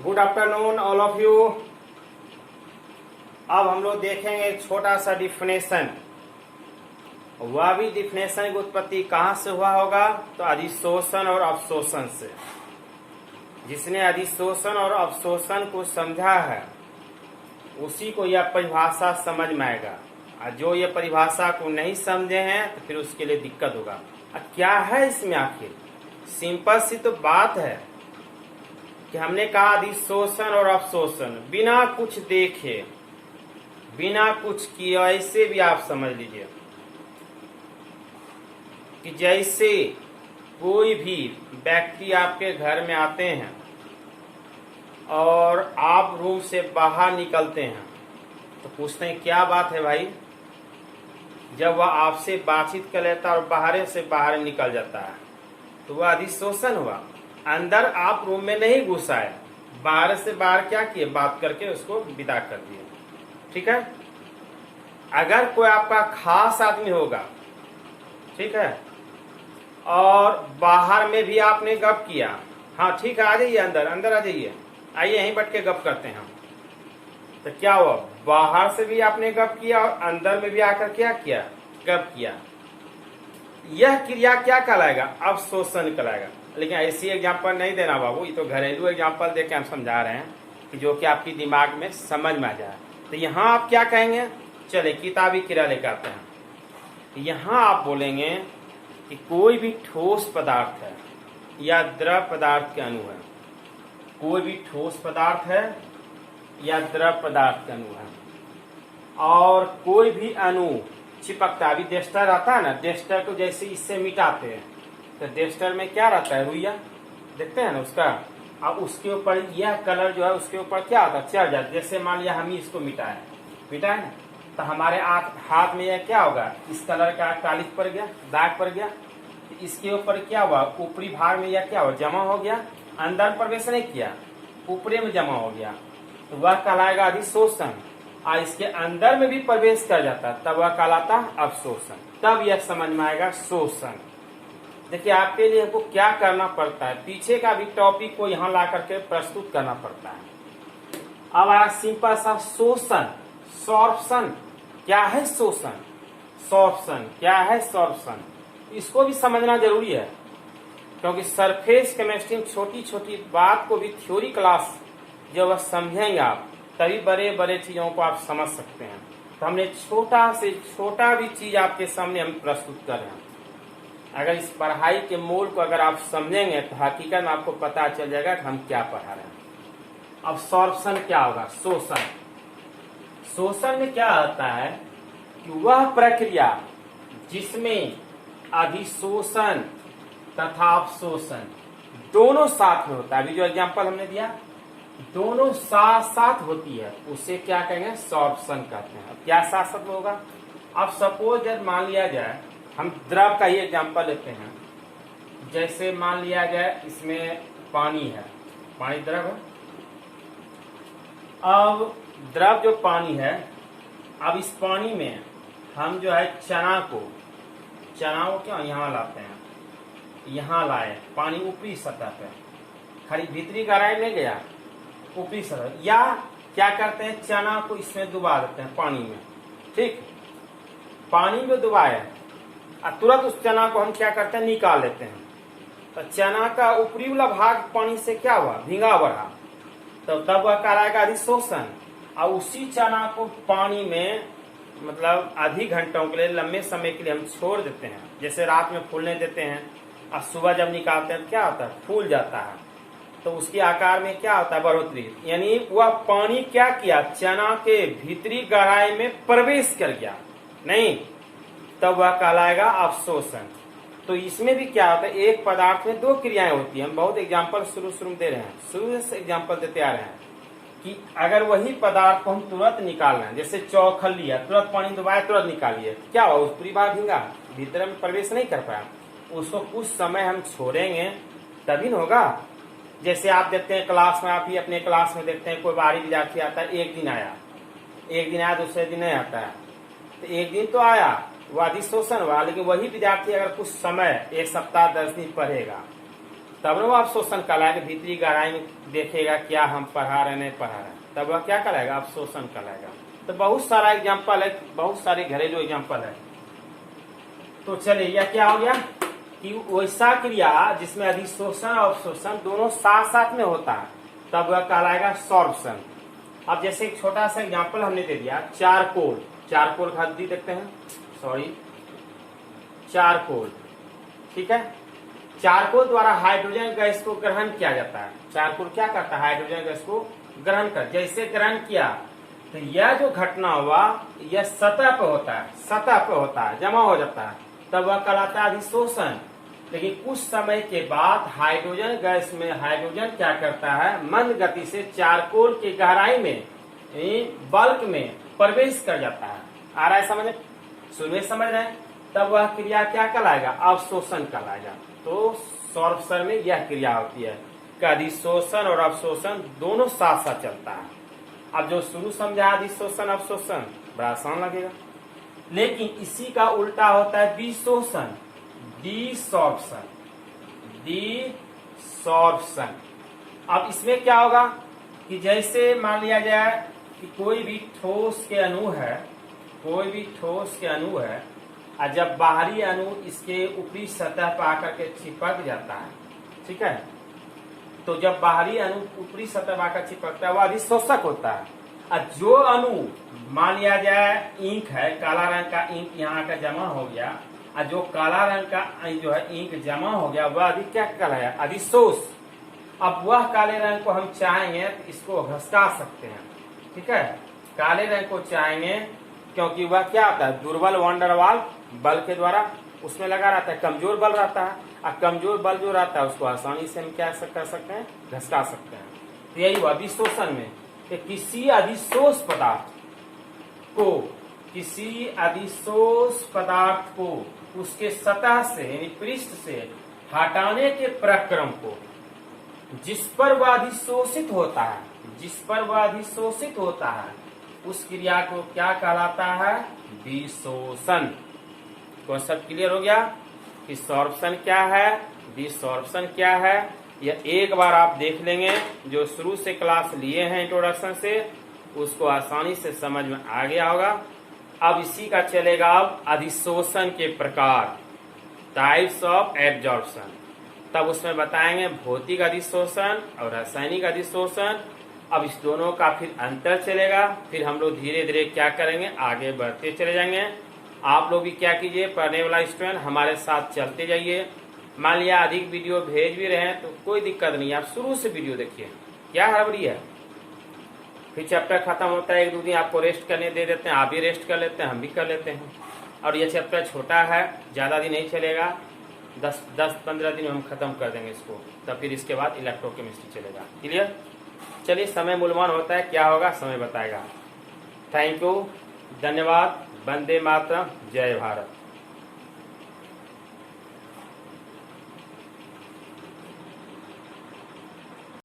Good afternoon all of you. अब हम लोग देखेंगे एक छोटा सा डिफिनेशन। वह भी डिफिनेशन की उत्पत्ति कहाँ से हुआ होगा? तो अधिशोषण और अवशोषण से। जिसने अधिशोषण और अवशोषण को समझा है उसी को यह परिभाषा समझ में आएगा, और जो ये परिभाषा को नहीं समझे हैं तो फिर उसके लिए दिक्कत होगा। क्या है इसमें आखिर? सिंपल सी तो बात है कि हमने कहा अधिशोषण और अवशोषण बिना कुछ देखे बिना कुछ किए, ऐसे भी आप समझ लीजिए कि जैसे कोई भी व्यक्ति आपके घर में आते हैं और आप रूम से बाहर निकलते हैं तो पूछते हैं क्या बात है भाई। जब वह आपसे बातचीत कर लेता और बाहर से बाहर निकल जाता है तो वह अधिशोषण हुआ। अंदर आप रूम में नहीं घुस आए, बाहर से बाहर क्या किए, बात करके उसको विदा कर दिए। ठीक है। अगर कोई आपका खास आदमी होगा, ठीक है, और बाहर में भी आपने गप किया, हाँ ठीक है आ जाइए अंदर, अंदर आ जाइए, आइए यहीं बैठ के गप करते हैं हम, तो क्या हुआ? बाहर से भी आपने गप किया और अंदर में भी आकर क्या किया, गप किया। यह क्रिया क्या कहलाएगा? अवशोषण कहलाएगा। लेकिन ऐसी एग्जाम्पल नहीं देना बाबू, ये तो घरेलू एग्जाम्पल देके हम समझा रहे हैं कि जो कि आपकी दिमाग में समझ में आ जाए। तो यहाँ आप क्या कहेंगे? चले किताबी क्रिया लेकर आते हैं। यहाँ आप बोलेंगे कि कोई भी ठोस पदार्थ है या द्रव पदार्थ के अणु है, कोई भी ठोस पदार्थ है या द्रव पदार्थ के अणु है, और कोई भी अणु चिपकता, अभी डेस्टर आता है ना, डेस्टर को जैसे इससे मिटाते हैं तो डेस्टर में क्या रहता है, रुइया देखते हैं ना उसका, अब उसके ऊपर यह कलर जो है उसके ऊपर क्या आता है, चढ़ जाता है। जैसे मान लिया हम ही इसको मिटाए ना, तो हमारे हाथ में यह क्या होगा, इस कलर का कालिख पड़ गया, दाग पड़ गया, तो इसके ऊपर क्या हुआ, ऊपरी भाग में यह क्या हुआ, जमा हो गया, अंदर प्रवेश नहीं किया, ऊपरी में जमा हो गया, तो वह कहलाएगा अधिशोषण। और इसके अंदर में भी प्रवेश कर जाता तब वह कहलाता अवशोषण। तब यह समझ में आएगा शोषण। देखिए आपके लिए हमको क्या करना पड़ता है, पीछे का भी टॉपिक को यहाँ ला करके प्रस्तुत करना पड़ता है। अब आया सिंपल सा शोषण, सॉर्प्शन। क्या है शोषण? सॉर्प्शन क्या है? सॉर्प्शन इसको भी समझना जरूरी है, क्योंकि सरफेस केमिस्ट्री में छोटी छोटी बात को भी थ्योरी क्लास जब वह समझेंगे आप तभी बड़े बड़े चीजों को आप समझ सकते हैं। तो हमने छोटा से छोटा भी चीज आपके सामने हम प्रस्तुत कर रहे हैं। अगर इस पढ़ाई के मूल को अगर आप समझेंगे तो हकीकत में आपको पता चल जाएगा कि हम क्या पढ़ा रहे हैं। अब सॉर्प्शन क्या होगा? शोषण। शोषण में क्या होता है कि वह प्रक्रिया जिसमें अधिशोषण तथा अवशोषण दोनों साथ में होता है। अभी जो एग्जांपल हमने दिया दोनों साथ साथ होती है, उसे क्या कहेंगे? सॉर्प्शन कहते हैं। अब क्या साथ साथ होगा? अब सपोज जब मान लिया जाए, हम द्रव का ही एग्जांपल लेते हैं, जैसे मान लिया जाए इसमें पानी है, पानी द्रव है। अब द्रव जो पानी है, अब इस पानी में हम जो है चना को क्या यहाँ लाते हैं, यहाँ लाए, पानी ऊपरी सतह पे, खाली भीतरी गहराई में गया, ऊपरी सतह, या क्या करते हैं, चना को इसमें डुबा देते हैं पानी में। ठीक, पानी में डुबाए और तुरंत उस चना को हम क्या करते हैं, निकाल लेते हैं। तो चना का ऊपरी वाला भाग पानी से क्या हुआ, भींगा बढ़ा, तो तब वह कहलाएगा अधिशोषण। और उसी चना को पानी में मतलब अधिक घंटों के लिए, लंबे समय के लिए हम छोड़ देते हैं, जैसे रात में फूलने देते हैं और सुबह जब निकालते हैं क्या होता है, फूल जाता है, तो उसके आकार में क्या होता है, बढ़ोतरी। यानी वह पानी क्या किया, चना के भीतरी गहराई में प्रवेश कर गया नहीं, तब वह कहलाएगा अवशोषण। तो इसमें भी क्या होता है, एक पदार्थ में दो क्रियाएं होती हैं। हम बहुत एग्जाम्पल शुरू में दे रहे हैं, शुरू से एग्जाम्पल देते आ रहे हैं कि अगर वही पदार्थ को हम तुरंत निकाल रहे हैं, जैसे चौखल लिया, तुरंत पानी डुबाया, तुरंत निकालिए, क्या हुआ, उस पूरी बात भींगा, भीतर में प्रवेश नहीं कर पाया, उसको कुछ समय हम छोड़ेंगे तभी न होगा। जैसे आप देखते हैं क्लास में, आप ही अपने क्लास में देखते हैं, कोई बाहरी विद्यार्थी आता है, एक दिन आया दूसरे दिन नहीं आता है, तो एक दिन तो आया वो अधिशोषण हुआ, लेकिन वही विद्यार्थी अगर कुछ समय, एक सप्ताह 10 दिन पढ़ेगा तब वो अवशोषण कहलाएगा। भीतरी गहराई में देखेगा क्या हम पढ़ा रहे नहीं पढ़ा रहे, तब वह क्या कहलाएगा, अवशोषण कहलाएगा। तो बहुत सारा एग्जाम्पल है, बहुत सारे घरेलू एग्जाम्पल है। तो चलिए यह क्या हो गया कि वैसा क्रिया जिसमें अधिशोषण और अवशोषण दोनों साथ साथ में होता है, तब वह कहलाएगा सॉर्प्शन। अब जैसे एक छोटा सा एग्जाम्पल हमने दे दिया, चारकोल। चारकोल खादी देखते हैं, सॉरी चारकोल, ठीक है। चारकोल द्वारा हाइड्रोजन गैस को ग्रहण किया जाता है। चारकोल क्या करता है, हाइड्रोजन गैस को ग्रहण कर, जैसे ग्रहण किया तो यह जो घटना हुआ यह सतह पे होता है, सतह पे होता है, जमा हो जाता है, तब वह कहलाता है अधिशोषण। लेकिन कुछ समय के बाद हाइड्रोजन गैस में हाइड्रोजन क्या करता है, मंद गति से चारकोल की गहराई में बल्क में प्रवेश कर जाता है। आ रहा है समझ, शुरू में समझ रहे हैं, तब वह क्रिया क्या कहलाएगा, अवशोषण कहलाएगा। तो सॉर्प्शन में यह क्रिया होती है कि अधिशोषण और अवशोषण दोनों साथ साथ चलता है। अब जो शुरू समझा अधिशोषण अवशोषण बड़ा आसान लगेगा, लेकिन इसी का उल्टा होता है विशोषण, डिसॉर्प्शन, डिसॉर्प्शन। अब इसमें क्या होगा कि जैसे मान लिया जाए कि कोई भी ठोस के अणु है, कोई भी ठोस के अणु है, और जब बाहरी अणु इसके ऊपरी सतह पर आकर के चिपक जाता है, ठीक है, तो जब बाहरी अणु ऊपरी सतह पर आकर चिपकता है वह अधिशोषक होता है। और जो अणु मान लिया जाए इंक है, काला रंग का इंक यहाँ आकर जमा हो गया, और जो काला रंग का जो है इंक जमा हो गया वह अधिक क्या कहलाया, अधिशोष। अब वह काले रंग को हम चाहेंगे तो इसको घसका सकते हैं, ठीक है, काले रंग को चाहेंगे क्योंकि वह क्या होता है, दुर्बल वंडरवाल बल के द्वारा उसमें लगा रहता है, कमजोर बल रहता है, और कमजोर बल जो रहता है उसको आसानी से हम क्या कर सकते हैं, घसका सकते हैं। तो यही हुआ विशोषण में कि किसी अधिशोष पदार्थ को, किसी अधिशोष पदार्थ को उसके सतह से यानी पृष्ठ से हटाने के प्रक्रम को, जिस पर वह अधिशोषित होता है, जिस पर वह अधिशोषित होता है, उस क्रिया को क्या कहलाता है, विशोषण। कॉन्सेप्ट क्लियर हो गया कि सॉर्प्शन क्या है, डिसॉर्प्शन क्या है। यह एक बार आप देख लेंगे, जो शुरू से क्लास लिए हैं इंट्रोडक्शन से, उसको आसानी से समझ में आ गया होगा। अब इसी का चलेगा अब अधिशोषण के प्रकार, टाइप्स ऑफ एब्जॉर्प्शन। तब उसमें बताएंगे भौतिक अधिशोषण और रासायनिक अधिशोषण। अब इस दोनों का फिर अंतर चलेगा, फिर हम लोग धीरे धीरे क्या करेंगे, आगे बढ़ते चले जाएंगे। आप लोग भी क्या कीजिए, पढ़ने वाला स्टूडेंट हमारे साथ चलते जाइए। मान लिया अधिक वीडियो भेज भी रहे हैं तो कोई दिक्कत नहीं, आप शुरू से वीडियो देखिए, क्या हड़बड़ी है। फिर चैप्टर खत्म होता है, एक दो दिन आपको रेस्ट करने दे देते हैं, आप भी रेस्ट कर लेते हैं, हम भी कर लेते हैं। और ये चैप्टर छोटा है, ज़्यादा दिन नहीं चलेगा, 10-15 दिन में हम खत्म कर देंगे इसको। तब फिर इसके बाद इलेक्ट्रोकेमिस्ट्री चलेगा। क्लियर? चलिए, समय मूल्यवान होता है, क्या होगा समय बताएगा। थैंक यू, धन्यवाद, वंदे मातरम, जय भारत।